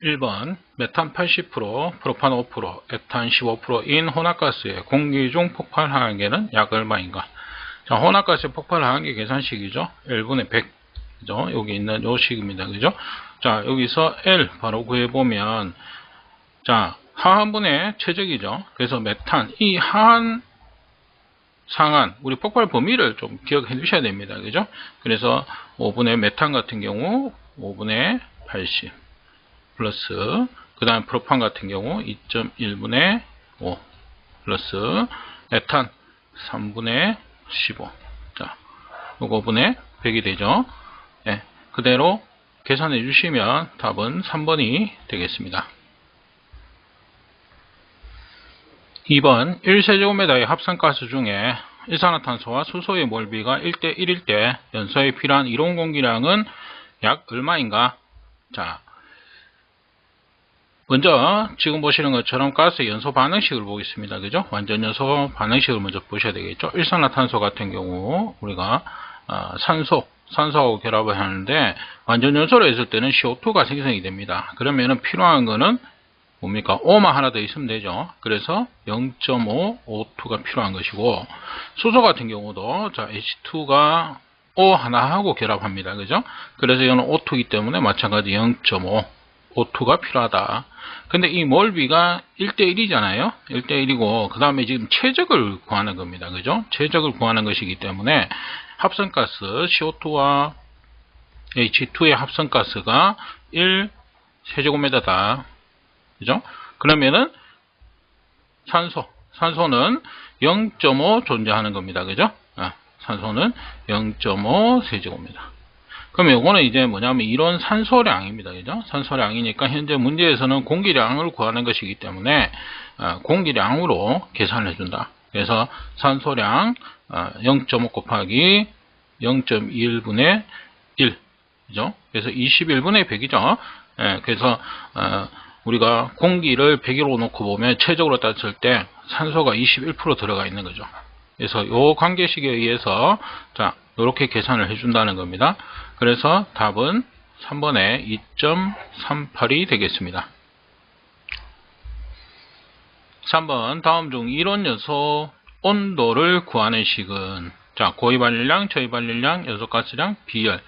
1번 메탄 80%, 프로판 5%, 에탄 15%인 혼합가스의 공기 중 폭발 하한계는 약 얼마인가? 자, 혼합가스의 폭발 하한계 계산식이죠. 1분의 100. 그죠? 여기 있는 요 식입니다. 그죠? 자, 여기서 L 바로 구해보면, 자, 하한분의 최적이죠. 그래서 메탄, 이 하한 상한, 우리 폭발 범위를 좀 기억해 두셔야 됩니다. 그죠? 그래서 5분의 메탄 같은 경우 5분의 80 플러스, 그 다음 프로판 같은 경우 2.1분의 5 플러스 에탄 3분의 15. 자, 요거 분의 100이 되죠. 예, 그대로 계산해 주시면 답은 3번이 되겠습니다. 2번 1세제곱미터의 합성가스 중에 일산화탄소와 수소의 몰비가 1대 1일 때 연소에 필요한 이론 공기량은 약 얼마인가? 자, 먼저 지금 보시는 것처럼 가스 연소 반응식을 보겠습니다. 그죠? 완전 연소 반응식을 먼저 보셔야 되겠죠. 일산화탄소 같은 경우 우리가 산소하고 결합을 하는데 완전 연소를 했을 때는 CO2가 생성이 됩니다. 그러면은 필요한 거는 뭡니까? O만 하나 더 있으면 되죠. 그래서 0.5 O2가 필요한 것이고, 수소 같은 경우도 자 H2가 O 하나하고 결합합니다. 그죠? 그래서 이거는 O2이기 때문에 마찬가지 0.5 O2가 필요하다. 근데 이 몰비가 1대1이잖아요. 1대1이고, 그 다음에 지금 최적을 구하는 겁니다. 그죠? 최적을 구하는 것이기 때문에 합성가스 CO2와 H2의 합성가스가 1세제곱미터다. 그죠? 그러면은 산소는 0.5 존재하는 겁니다. 그죠? 산소는 0.5 세제곱미터. 그럼 요거는 이제 뭐냐면 이론 산소량입니다. 그죠? 산소량이니까 현재 문제에서는 공기량을 구하는 것이기 때문에 공기량으로 계산을 해준다. 그래서 산소량 0.5 곱하기 0.21분의 1. 그죠? 그래서 21분의 100이죠. 그래서 우리가 공기를 100으로 놓고 보면 최적으로 따졌을 때 산소가 21% 들어가 있는 거죠. 그래서 이 관계식에 의해서 자 이렇게 계산을 해준다는 겁니다. 그래서 답은 3번에 2.38이 되겠습니다. 3번 다음 중 이론 연소 온도를 구하는 식은 자 고유발열량, 저유발열량, 연소가스량, 비열.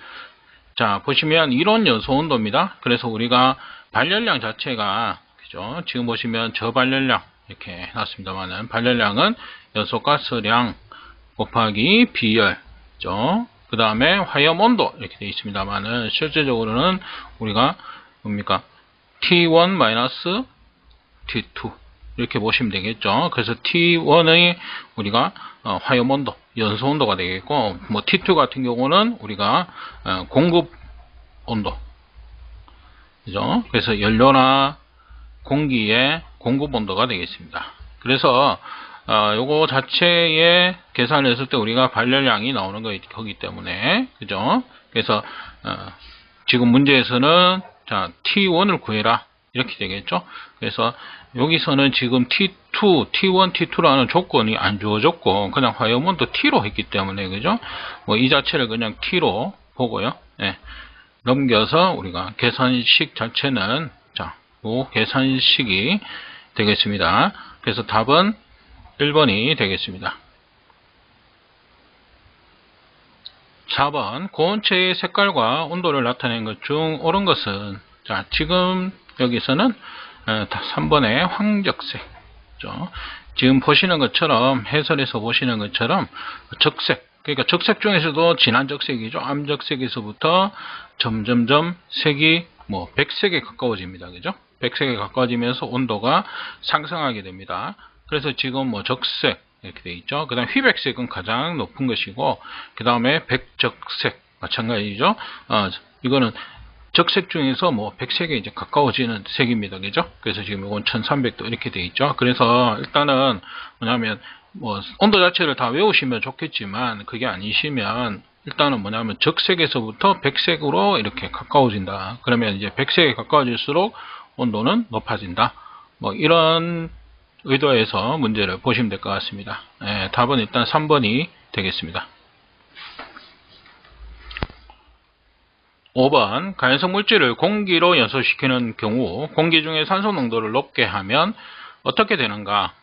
자 보시면 이론 연소 온도입니다. 그래서 우리가 발열량 자체가 그죠? 지금 보시면 저발열량 이렇게 해놨습니다만은 발열량은 연소가스량 곱하기 비열, 그죠? 그 다음에 화염온도 이렇게 되어 있습니다만은 실제적으로는 우리가 뭡니까? T1 T2 이렇게 보시면 되겠죠. 그래서 T1의 우리가 화염온도, 연소온도가 되겠고, 뭐 T2 같은 경우는 우리가 공급온도, 그죠? 그래서 연료나 공기의 공급 온도가 되겠습니다. 그래서 요거 자체에 계산을 했을 때 우리가 발열량이 나오는 거기 때문에 그죠? 그래서 지금 문제에서는 자 T1을 구해라 이렇게 되겠죠? 그래서 여기서는 지금 T2, T1, T2라는 조건이 안 주어졌고 그냥 화염온도 T로 했기 때문에 그죠? 뭐 이 자체를 그냥 T로 보고요. 네. 넘겨서 우리가 계산식 자체는 자, 요 계산식이 되겠습니다. 그래서 답은 1번이 되겠습니다. 4번 고온체의 색깔과 온도를 나타내는 것 중 옳은 것은 자, 지금 여기서는 3번의 황적색. 지금 보시는 것처럼 해설에서 보시는 것처럼 적색 그러니까 적색 중에서도 진한 적색이죠. 암적색에서부터 점점점 색이 뭐 백색에 가까워집니다. 그죠? 백색에 가까워지면서 온도가 상승하게 됩니다. 그래서 지금 뭐 적색 이렇게 되어 있죠. 그 다음 휘백색은 가장 높은 것이고 그 다음에 백적색 마찬가지죠. 이거는 적색 중에서 뭐 백색에 이제 가까워지는 색입니다. 그죠? 그래서 지금 이건 1300도 이렇게 되어 있죠. 그래서 일단은 뭐냐면 뭐 온도 자체를 다 외우시면 좋겠지만 그게 아니시면 일단은 뭐냐면 적색에서부터 백색으로 이렇게 가까워진다. 그러면 이제 백색에 가까워질수록 온도는 높아진다. 뭐 이런 의도에서 문제를 보시면 될 것 같습니다. 답은 일단 3번이 되겠습니다. 5번 가연성 물질을 공기로 연소시키는 경우 공기 중에 산소 농도를 높게 하면 어떻게 되는가?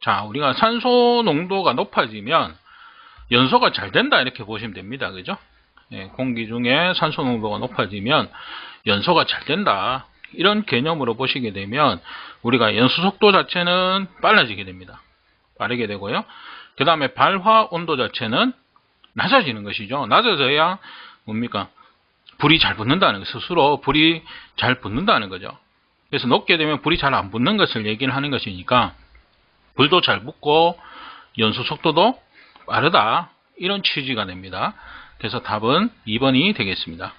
자, 우리가 산소 농도가 높아지면 연소가 잘 된다 이렇게 보시면 됩니다. 그죠? 예, 공기 중에 산소 농도가 높아지면 연소가 잘 된다. 이런 개념으로 보시게 되면 우리가 연소 속도 자체는 빨라지게 됩니다. 빠르게 되고요. 그 다음에 발화 온도 자체는 낮아지는 것이죠. 낮아져야 뭡니까? 불이 잘 붙는다는 거, 스스로 불이 잘 붙는다는 거죠. 그래서 높게 되면 불이 잘 안 붙는 것을 얘기를 하는 것이니까 불도 잘 붙고 연소 속도도 빠르다. 이런 취지가 됩니다. 그래서 답은 2번이 되겠습니다.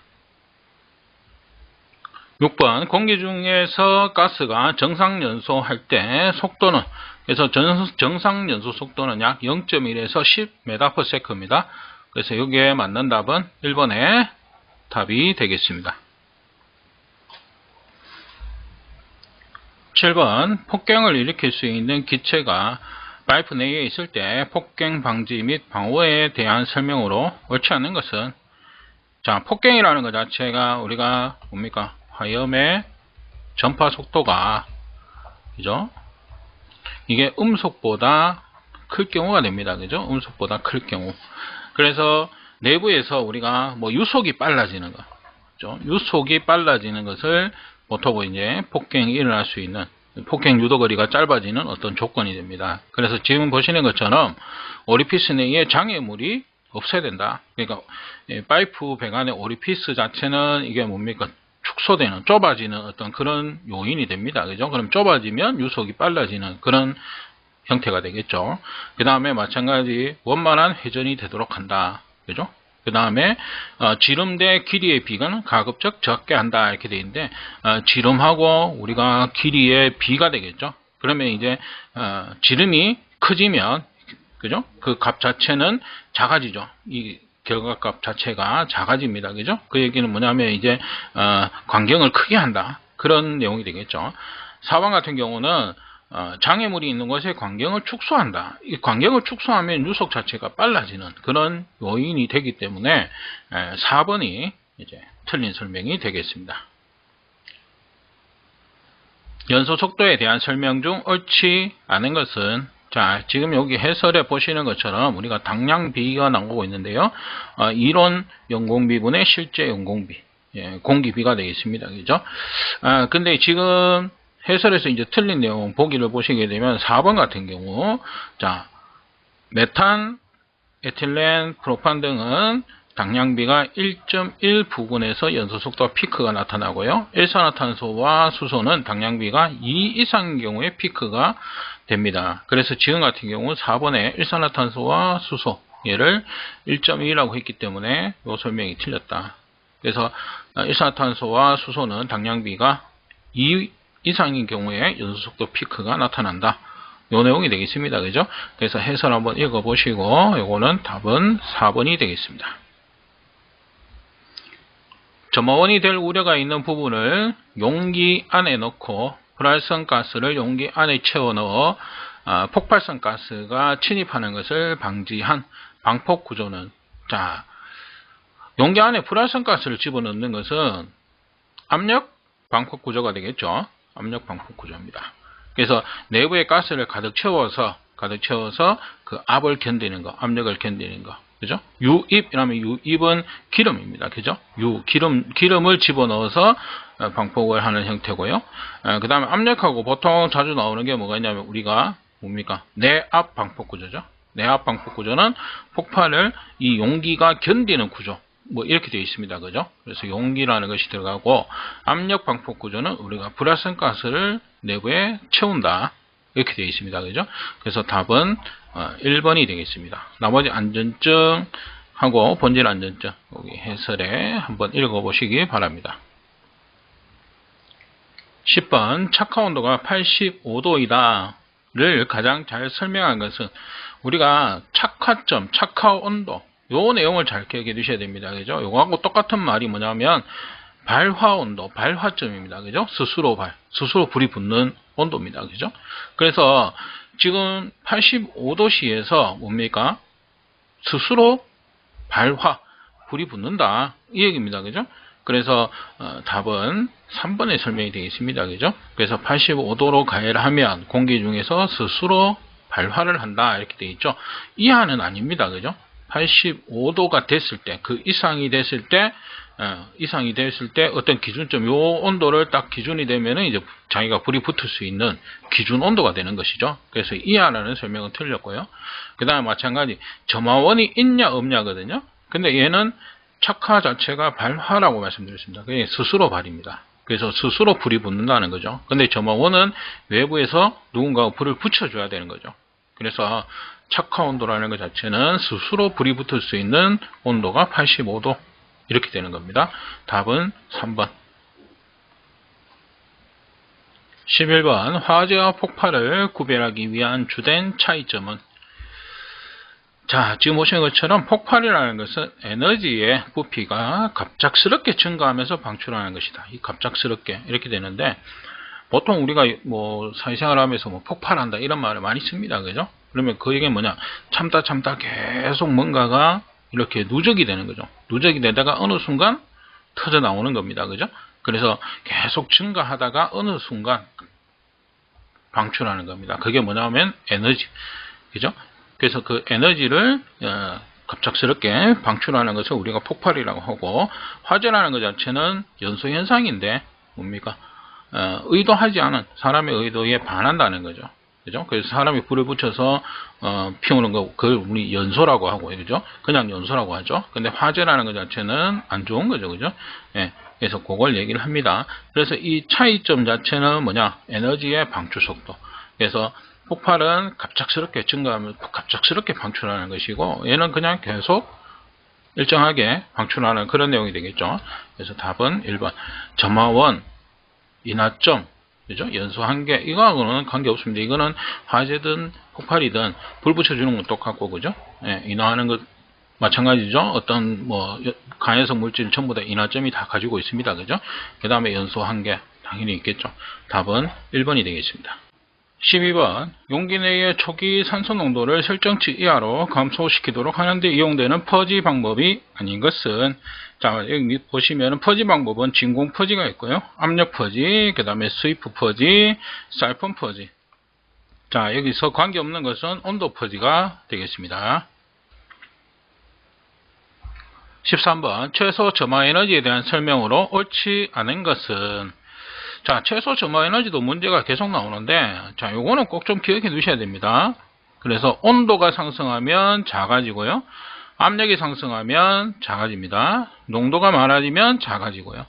6번 공기 중에서 가스가 정상 연소할 때 속도는 그래서 정상 연소 속도는 약 0.1에서 10m/s입니다. 그래서 여기에 맞는 답은 1번의 답이 되겠습니다. 7번 폭갱을 일으킬 수 있는 기체가 파이프 내에 있을 때 폭갱 방지 및 방호에 대한 설명으로 옳지 않는 것은 자, 폭갱이라는 것 자체가 우리가 뭡니까? 화염의 전파 속도가 그죠? 이게 음속보다 클 경우가 됩니다. 그죠? 음속보다 클 경우. 그래서 내부에서 우리가 뭐 유속이 빨라지는 것, 그죠? 유속이 빨라지는 것을 보통 이제 폭갱이 일어날 수 있는 폭갱 유도거리가 짧아지는 어떤 조건이 됩니다. 그래서 지금 보시는 것처럼 오리피스 내에 장애물이 없어야 된다. 그러니까 파이프 배관의 오리피스 자체는 이게 뭡니까? 축소되는, 좁아지는 어떤 그런 요인이 됩니다. 그죠? 그럼 좁아지면 유속이 빨라지는 그런 형태가 되겠죠. 그 다음에 마찬가지 원만한 회전이 되도록 한다. 그죠? 그 다음에 지름대 길이의 비는 가급적 적게 한다 이렇게 되어 있는데 지름하고 우리가 길이의 비가 되겠죠. 그러면 이제 지름이 커지면 그죠? 그 값 자체는 작아지죠. 이 결과값 자체가 작아집니다. 그죠? 그 얘기는 뭐냐면 이제 광경을 크게 한다. 그런 내용이 되겠죠. 4번 같은 경우는 장애물이 있는 곳에 광경을 축소한다. 이 광경을 축소하면 유속 자체가 빨라지는 그런 요인이 되기 때문에 4번이 이제 틀린 설명이 되겠습니다. 연소 속도에 대한 설명 중 옳지 않은 것은 자, 지금 여기 해설에 보시는 것처럼 우리가 당량비가 나오고 있는데요. 이론 연공비분의 실제 연공비, 공기비가 되겠습니다. 그죠? 근데 지금 해설에서 이제 틀린 내용 보기를 보시게 되면 4번 같은 경우, 자, 메탄, 에틸렌, 프로판 등은 당량비가 1.1 부근에서 연소속도와 피크가 나타나고요. 일산화탄소와 수소는 당량비가 2 이상인 경우에 피크가 됩니다. 그래서 지금 같은 경우 4번에 일산화탄소와 수소 얘를 1.2라고 했기 때문에 이 설명이 틀렸다. 그래서 일산화탄소와 수소는 당량비가 2 이상인 경우에 연소속도 피크가 나타난다. 요 내용이 되겠습니다. 그죠? 그래서 해설 한번 읽어보시고 요거는 답은 4번이 되겠습니다. 점화원이 될 우려가 있는 부분을 용기 안에 넣고 불활성 가스를 용기 안에 채워 넣어 폭발성 가스가 침입하는 것을 방지한 방폭 구조는 자, 용기 안에 불활성 가스를 집어넣는 것은 압력 방폭 구조가 되겠죠. 압력 방폭 구조입니다. 그래서 내부에 가스를 가득 채워서 그 압을 견디는 거, 압력을 견디는 거. 그죠? 유입이라면 유입은 기름입니다. 그죠? 기름을 집어넣어서 방폭을 하는 형태고요. 그 다음에 압력하고 보통 자주 나오는 게 뭐가 있냐면 우리가 뭡니까? 내압 방폭 구조죠. 내압 방폭 구조는 폭발을 이 용기가 견디는 구조. 뭐 이렇게 되어 있습니다. 그죠? 그래서 용기라는 것이 들어가고 압력 방폭 구조는 우리가 불활성 가스를 내부에 채운다. 이렇게 되어 있습니다. 그죠? 그래서 답은 1번이 되겠습니다. 나머지 안전증하고 본질 안전증 여기 해설에 한번 읽어보시기 바랍니다. 10번 착화 온도가 85도이다를 가장 잘 설명한 것은 우리가 착화점, 착화 온도 요 내용을 잘 기억해 두셔야 됩니다. 그죠? 요거하고 똑같은 말이 뭐냐면 발화 온도, 발화점입니다. 그죠? 스스로 불이 붙는 온도입니다. 그죠? 그래서 지금 85도씨에서 뭡니까? 스스로 불이 붙는다. 이 얘기입니다. 그죠? 그래서 답은 3번에 설명이 되어 있습니다. 그죠? 그래서 85도로 가열을 하면 공기 중에서 스스로 발화를 한다 이렇게 되어 있죠. 이하는 아닙니다. 그죠? 85도가 됐을 때, 그 이상이 됐을 때 어떤 기준점, 요 온도를 딱 기준이 되면은 이제 자기가 불이 붙을 수 있는 기준 온도가 되는 것이죠. 그래서 이하라는 설명은 틀렸고요. 그 다음에 마찬가지 점화원이 있냐 없냐거든요. 근데 얘는 척화 자체가 발화라고 말씀드렸습니다. 그게 스스로 발입니다. 그래서 스스로 불이 붙는다는 거죠. 근데 점화원은 외부에서 누군가가 불을 붙여줘야 되는 거죠. 그래서 척화 온도라는 것 자체는 스스로 불이 붙을 수 있는 온도가 85도 이렇게 되는 겁니다. 답은 3번. 11번 화재와 폭발을 구별하기 위한 주된 차이점은? 자, 지금 보시는 것처럼 폭발이라는 것은 에너지의 부피가 갑작스럽게 증가하면서 방출하는 것이다. 이 갑작스럽게 이렇게 되는데, 보통 우리가 뭐 사회생활 하면서 뭐 폭발한다 이런 말을 많이 씁니다. 그죠? 그러면 그 얘기는 뭐냐? 참다 계속 뭔가가 이렇게 누적이 되는 거죠. 누적이 되다가 어느 순간 터져 나오는 겁니다. 그죠? 그래서 계속 증가하다가 어느 순간 방출하는 겁니다. 그게 뭐냐면 에너지. 그죠? 그래서 그 에너지를 갑작스럽게 방출하는 것을 우리가 폭발이라고 하고, 화재라는 것 자체는 연소현상인데 뭡니까? 의도하지 않은 사람의 의도에 반한다는 거죠. 그죠? 그래서 사람이 불을 붙여서 피우는 거, 그걸 우리 연소라고 하고, 그죠? 그냥 연소라고 하죠. 근데 화재라는 것 자체는 안 좋은 거죠. 그죠? 예. 그래서 그걸 얘기를 합니다. 그래서 이 차이점 자체는 뭐냐? 에너지의 방출 속도. 그래서 폭발은 갑작스럽게 증가하면 갑작스럽게 방출하는 것이고, 얘는 그냥 계속 일정하게 방출하는 그런 내용이 되겠죠. 그래서 답은 1번. 점화원, 인하점, 그죠? 연소 한계, 이거하고는 관계없습니다. 이거는 화재든 폭발이든 불 붙여주는 건 똑같고, 그죠? 예, 인하하는 것 마찬가지죠. 어떤 뭐 간해성 물질 전부 다 인하점이 다 가지고 있습니다. 그죠? 그 다음에 연소 한계 당연히 있겠죠. 답은 1번이 되겠습니다. 12번 용기 내의 초기 산소 농도를 설정치 이하로 감소시키도록 하는 데 이용되는 퍼지 방법이 아닌 것은, 자, 여기 보시면 퍼지 방법은 진공 퍼지가 있고요. 압력 퍼지, 그 다음에 스위프 퍼지, 사이폰 퍼지. 자, 여기서 관계없는 것은 온도 퍼지가 되겠습니다. 13번 최소 점화 에너지에 대한 설명으로 옳지 않은 것은? 자, 최소 점화 에너지도 문제가 계속 나오는데, 자, 요거는 꼭 좀 기억해 두셔야 됩니다. 그래서 온도가 상승하면 작아지고요. 압력이 상승하면 작아집니다. 농도가 많아지면 작아지고요.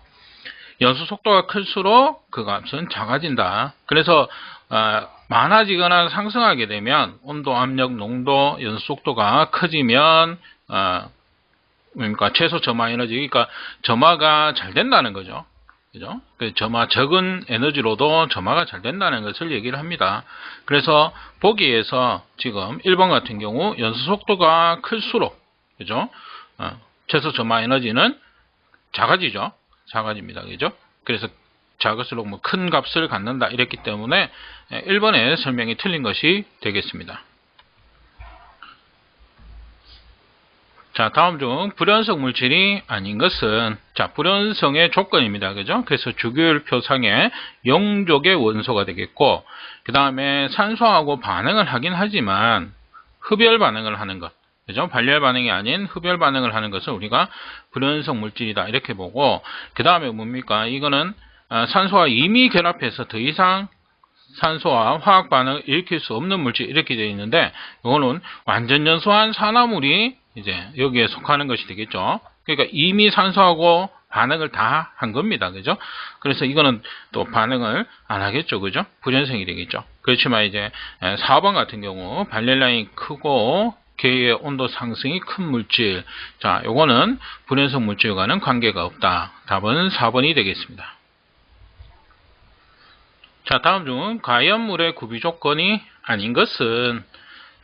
연소 속도가 클수록 그 값은 작아진다. 그래서 많아지거나 상승하게 되면 온도, 압력, 농도, 연소 속도가 커지면 그러니까 최소 점화 에너지, 그러니까 점화가 잘 된다는 거죠. 그죠? 점화 적은 에너지로도 점화가 잘 된다는 것을 얘기를 합니다. 그래서 보기에서 지금 1번 같은 경우 연소 속도가 클수록, 그죠? 최소 점화 에너지는 작아지죠. 작아집니다. 그죠? 그래서 작을수록 뭐 큰 값을 갖는다 이랬기 때문에 1번의 설명이 틀린 것이 되겠습니다. 자, 다음 중 불연성 물질이 아닌 것은? 자, 불연성의 조건입니다. 그죠? 그래서 주기율표상에 영족의 원소가 되겠고, 그 다음에 산소하고 반응을 하긴 하지만 흡열 반응을 하는 것, 그죠? 발열 반응이 아닌 흡열 반응을 하는 것을 우리가 불연성 물질이다 이렇게 보고, 그 다음에 뭡니까? 이거는 산소와 이미 결합해서 더 이상 산소와 화학 반응을 일으킬 수 없는 물질 이렇게 되어 있는데, 이거는 완전 연소한 산화물이 이제 여기에 속하는 것이 되겠죠. 그러니까 이미 산소하고 반응을 다 한 겁니다. 그죠? 그래서 이거는 또 반응을 안 하겠죠. 그죠? 불연성이 되겠죠. 그렇지만 이제 4번 같은 경우 발열량이 크고 계의 온도 상승이 큰 물질. 자, 요거는 불연성 물질과는 관계가 없다. 답은 4번이 되겠습니다. 자, 다음 중 가연물의 구비 조건이 아닌 것은?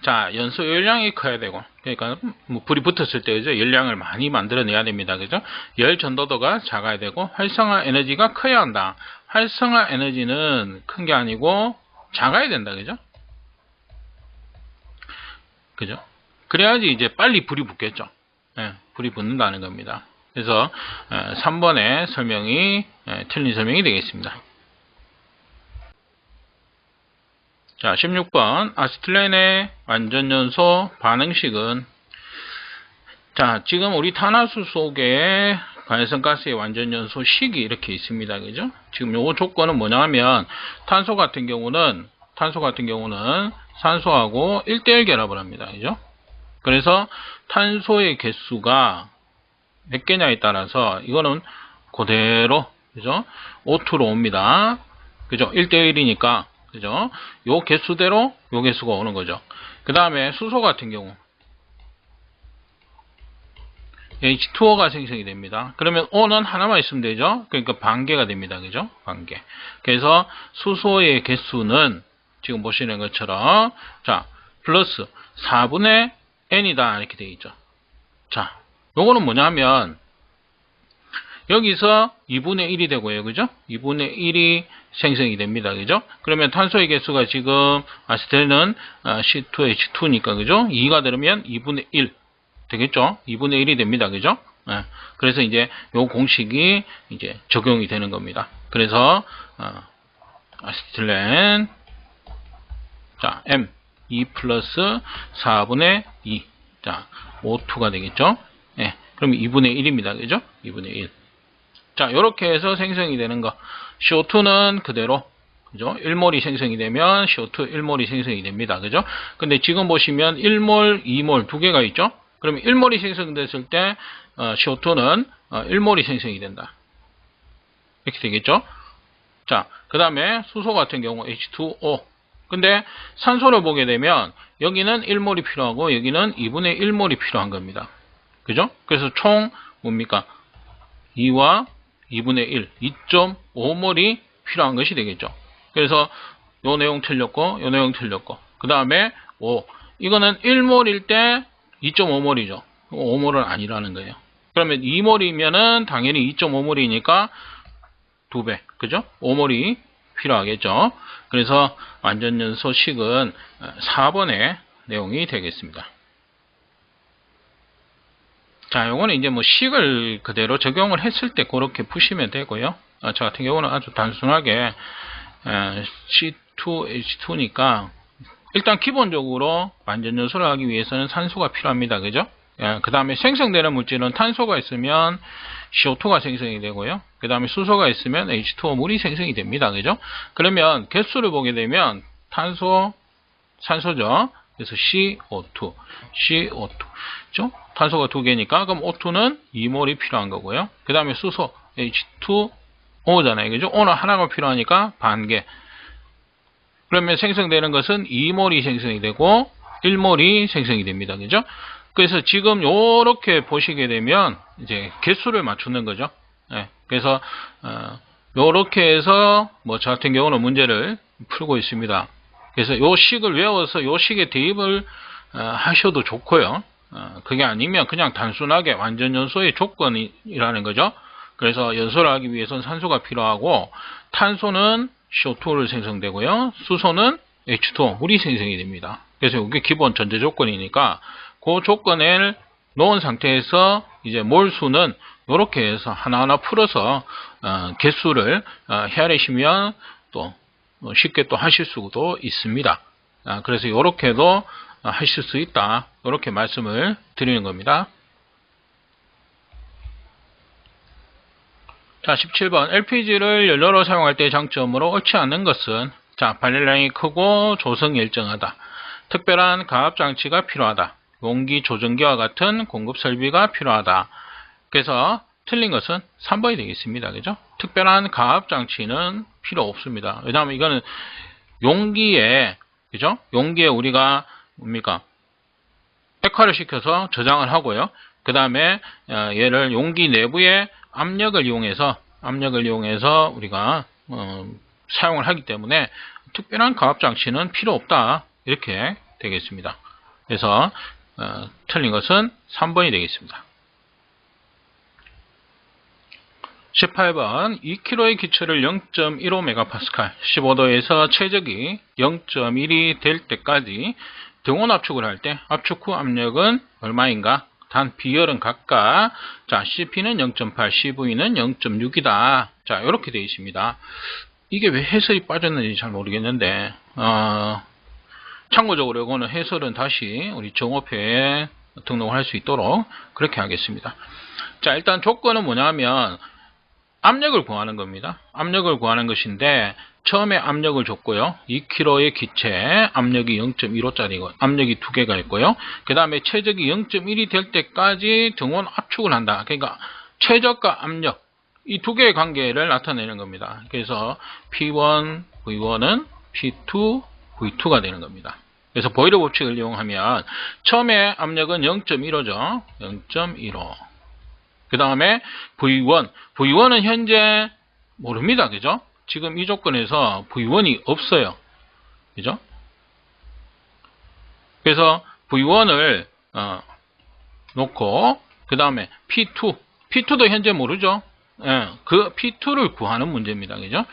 자, 연소 열량이 커야 되고, 그러니까 뭐 불이 붙었을 때 그죠? 열량을 많이 만들어내야 됩니다. 그죠? 열 전도도가 작아야 되고, 활성화 에너지가 커야 한다. 활성화 에너지는 큰 게 아니고 작아야 된다. 그죠? 그죠? 그래야지 이제 빨리 불이 붙겠죠. 예, 불이 붙는다는 겁니다. 그래서 3번의 설명이 틀린 설명이 되겠습니다. 자, 16번 아세틸렌의 완전연소 반응식은, 자, 지금 우리 탄화수 속에 관해성가스의 완전연소식이 이렇게 있습니다. 그죠? 지금 요 조건은 뭐냐 하면 탄소 같은 경우는 산소하고 1대1 결합을 합니다. 그죠? 그래서 탄소의 개수가 몇 개냐에 따라서 이거는 그대로, 그죠? O2로 옵니다. 그죠? 1대1이니까, 그죠? 요 개수대로 요 개수가 오는 거죠. 그 다음에 수소 같은 경우 H2O가 생성이 됩니다. 그러면 O는 하나만 있으면 되죠. 그러니까 반개가 됩니다. 그죠? 반개. 그래서 수소의 개수는 지금 보시는 것처럼, 자, 플러스 4분의 N이다. 이렇게 되어 있죠. 자, 요거는 뭐냐 하면, 여기서 2분의 1이 되고요. 그죠? 2분의 1이 생성이 됩니다. 그죠? 그러면 탄소의 개수가 지금 아세틸렌은 C2H2니까, 그죠? 2가 들으면 2분의 1. 되겠죠? 2분의 1이 됩니다. 그죠? 네. 그래서 이제 요 공식이 이제 적용이 되는 겁니다. 그래서, 아세틸렌, 자, M, 2 플러스 4분의 2. 자, O2가 되겠죠? 예. 그럼 2분의 1입니다. 그죠? 2분의 1. 자, 요렇게 해서 생성이 되는 거. CO2는 그대로, 그죠? 1몰이 생성이 되면 CO2 1몰이 생성이 됩니다. 그죠? 근데 지금 보시면 1몰, 2몰 두 개가 있죠? 그러면 1몰이 생성됐을 때 CO2는 1몰이 생성이 된다. 이렇게 되겠죠? 자, 그 다음에 수소 같은 경우 H2O. 근데 산소를 보게 되면 여기는 1몰이 필요하고 여기는 2분의 1몰이 필요한 겁니다. 그죠? 그래서 총 뭡니까? 2와 2분의 1, 2.5몰이 필요한 것이 되겠죠. 그래서 요 내용 틀렸고 요 내용 틀렸고 그 다음에 5. 이거는 1몰일 때 2.5몰이죠. 5몰은 아니라는 거예요. 그러면 2몰이면은 당연히 2.5몰이니까 2배. 그죠? 5몰이 필요하겠죠. 그래서 완전연소식은 4번의 내용이 되겠습니다. 자, 요거는 이제 뭐 식을 그대로 적용을 했을 때 그렇게 푸시면 되고요. 저 같은 경우는 아주 단순하게 C2H2니까 일단 기본적으로 완전연소를 하기 위해서는 산소가 필요합니다. 그죠? 그 다음에 생성되는 물질은 탄소가 있으면 CO2가 생성이 되고요. 그 다음에 수소가 있으면 H2O 물이 생성이 됩니다. 그죠? 그러면 개수를 보게 되면 탄소, 산소죠. 그래서 CO2. 그죠? 탄소가 2개니까 그럼 O2는 2몰이 필요한 거고요. 그 다음에 수소 H2O잖아요. 그죠? O는 하나가 필요하니까 반개. 그러면 생성되는 것은 2몰이 생성이 되고 1몰이 생성이 됩니다. 그죠? 그래서 지금 요렇게 보시게 되면 이제 개수를 맞추는 거죠. 네. 그래서 요렇게 해서 뭐 저 같은 경우는 문제를 풀고 있습니다. 그래서 요 식을 외워서 요 식에 대입을 하셔도 좋고요. 그게 아니면 그냥 단순하게 완전연소의 조건이라는 거죠. 그래서 연소를 하기 위해서는 산소가 필요하고 탄소는 CO2를 생성되고요. 수소는 H2O, 물이 생성이 됩니다. 그래서 이게 기본 전제 조건이니까 그 조건을 놓은 상태에서 이제 몰수는 이렇게 해서 하나하나 풀어서 개수를 헤아리시면 또 쉽게 또 하실 수도 있습니다. 그래서 이렇게도 하실 수 있다. 이렇게 말씀을 드리는 겁니다. 자, 17번. LPG를 연료로 사용할 때의 장점으로 옳지 않은 것은, 자, 발열량이 크고 조성이 일정하다. 특별한 가압장치가 필요하다. 용기 조정기와 같은 공급 설비가 필요하다. 그래서 틀린 것은 3번이 되겠습니다. 그죠? 특별한 가압장치는 필요 없습니다. 왜냐하면 이거는 용기에, 그죠? 용기에 우리가 뭡니까? 액화를 시켜서 저장을 하고요. 그 다음에 얘를 용기 내부에 압력을 이용해서 우리가 사용을 하기 때문에 특별한 가압 장치는 필요 없다. 이렇게 되겠습니다. 그래서 틀린 것은 3번이 되겠습니다. 18번 2kg의 기체를 0.15MPa 15도에서 최적이 0.1이 될 때까지 등온 압축을 할 때 압축 후 압력은 얼마인가? 단 비열은 각각 자 CP는 0.8, CV는 0.6이다. 자 이렇게 되어 있습니다. 이게 왜 해설이 빠졌는지 잘 모르겠는데 참고적으로 이거는 해설은 다시 우리 정오표에 등록할 수 있도록 그렇게 하겠습니다. 자 일단 조건은 뭐냐면 압력을 구하는 겁니다. 압력을 구하는 것인데 처음에 압력을 줬고요. 2kg의 기체 압력이 0.15짜리고 압력이 두 개가 있고요. 그 다음에 최적이 0.1이 될 때까지 등원 압축을 한다. 그러니까 최저가 압력 이 두 개의 관계를 나타내는 겁니다. 그래서 P1, V1은 P2, V2가 되는 겁니다. 그래서 보일러 법칙을 이용하면 처음에 압력은 0.15죠. 0.15. 그 다음에 V1은 현재 모릅니다. 그죠? 지금 이 조건에서 V1이 없어요. 그죠? 그래서 V1을 놓고 그 다음에 P2도 현재 모르죠. 예, 그 P2를 구하는 문제입니다. 그죠?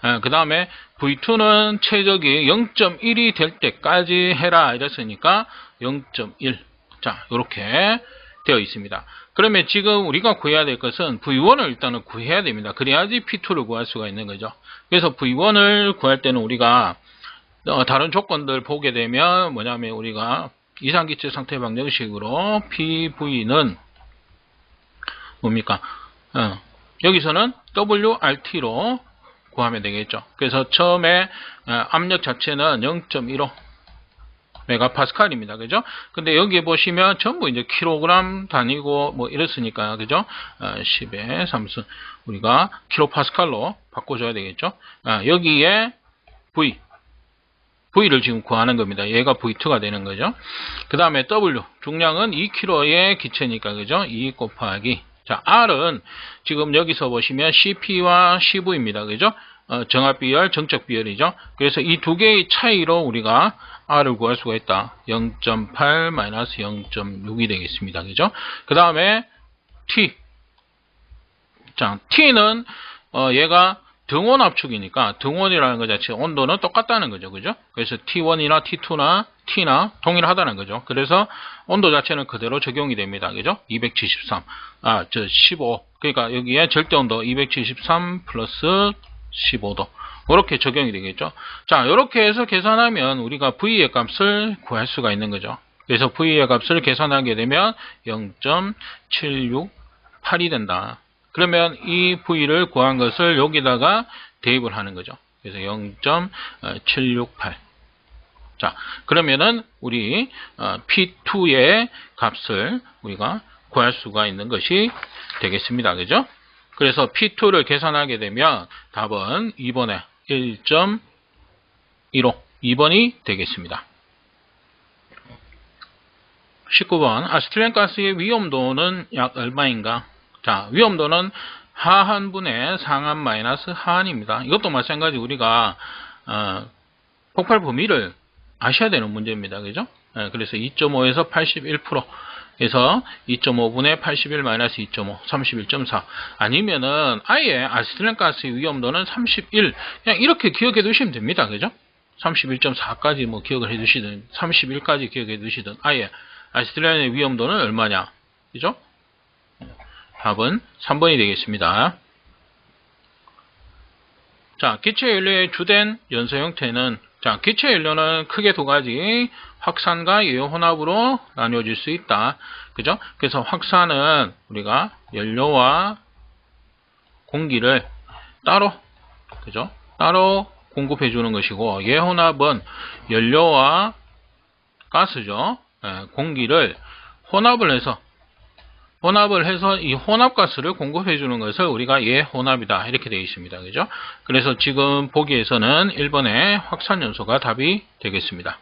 예, 그 다음에 V2는 최적이 0.1이 될 때까지 해라 이랬으니까 0.1. 자, 이렇게 되어 있습니다. 그러면 지금 우리가 구해야 될 것은 V1을 일단은 구해야 됩니다. 그래야지 P2를 구할 수가 있는 거죠. 그래서 V1을 구할 때는 우리가 다른 조건들 보게 되면 뭐냐면 우리가 이상기체 상태 방정식으로 PV는 뭡니까? 여기서는 WRT로 구하면 되겠죠. 그래서 처음에 압력 자체는 0.15 메가파스칼입니다. 그죠? 근데 여기에 보시면 전부 이제 킬로그램 단위고 뭐 이랬으니까 그죠? 10의 3승 우리가 킬로파스칼로 바꿔줘야 되겠죠? 여기에 V를 지금 구하는 겁니다. 얘가 V2가 되는 거죠. 그 다음에 W 중량은 2kg의 기체니까 그죠? 2 곱하기 자 R은 지금 여기서 보시면 CP와 CV입니다. 그죠? 정합 비열, 정적 비열이죠. 그래서 이 두 개의 차이로 우리가 R을 구할 수가 있다. 0.8 마이너스 0.6이 되겠습니다. 그죠? 그 다음에 T. 자, T는 얘가 등원 압축이니까 등원이라는 것 자체 온도는 똑같다는 거죠. 그죠? 그래서 T1이나 T2나 T나 동일하다는 거죠. 그래서 온도 자체는 그대로 적용이 됩니다. 그죠? 273. 15. 그러니까 여기에 절대 온도 273 플러스 15도. 이렇게 적용이 되겠죠. 자, 이렇게 해서 계산하면 우리가 V의 값을 구할 수가 있는 거죠. 그래서 V의 값을 계산하게 되면 0.768이 된다. 그러면 이 V를 구한 것을 여기다가 대입을 하는 거죠. 그래서 0.768. 자, 그러면은 우리 P2의 값을 우리가 구할 수가 있는 것이 되겠습니다. 그죠? 그래서 P2를 계산하게 되면 답은 2번에 1.15 2번이 되겠습니다. 19번 아세틸렌 가스의 위험도는 약 얼마인가? 자, 위험도는 하한분의 상한 마이너스 하한입니다. 이것도 마찬가지 우리가 폭발 범위를 아셔야 되는 문제입니다. 그죠? 그래서 2.5에서 81%에서 2.5분의 81 마이너스 2.5, 31.4 아니면은 아예 아세틸렌 가스의 위험도는 31 그냥 이렇게 기억해 두시면 됩니다. 그죠? 31.4까지 뭐 기억을 해 두시든 31까지 기억해 두시든 아예 아세틸렌의 위험도는 얼마냐? 그죠? 답은 3번이 되겠습니다. 자, 기체 연료의 주된 연소 형태는 자, 기체 연료는 크게 두 가지 확산과 예혼합으로 나뉘어질 수 있다. 그죠? 그래서 확산은 우리가 연료와 공기를 따로 그죠? 따로 공급해 주는 것이고 예혼합은 연료와 가스죠. 공기를 혼합을 해서 이 혼합가스를 공급해 주는 것을 우리가 예혼합이다. 이렇게 되어 있습니다. 그죠? 그래서 지금 보기에서는 1번의 확산연소가 답이 되겠습니다.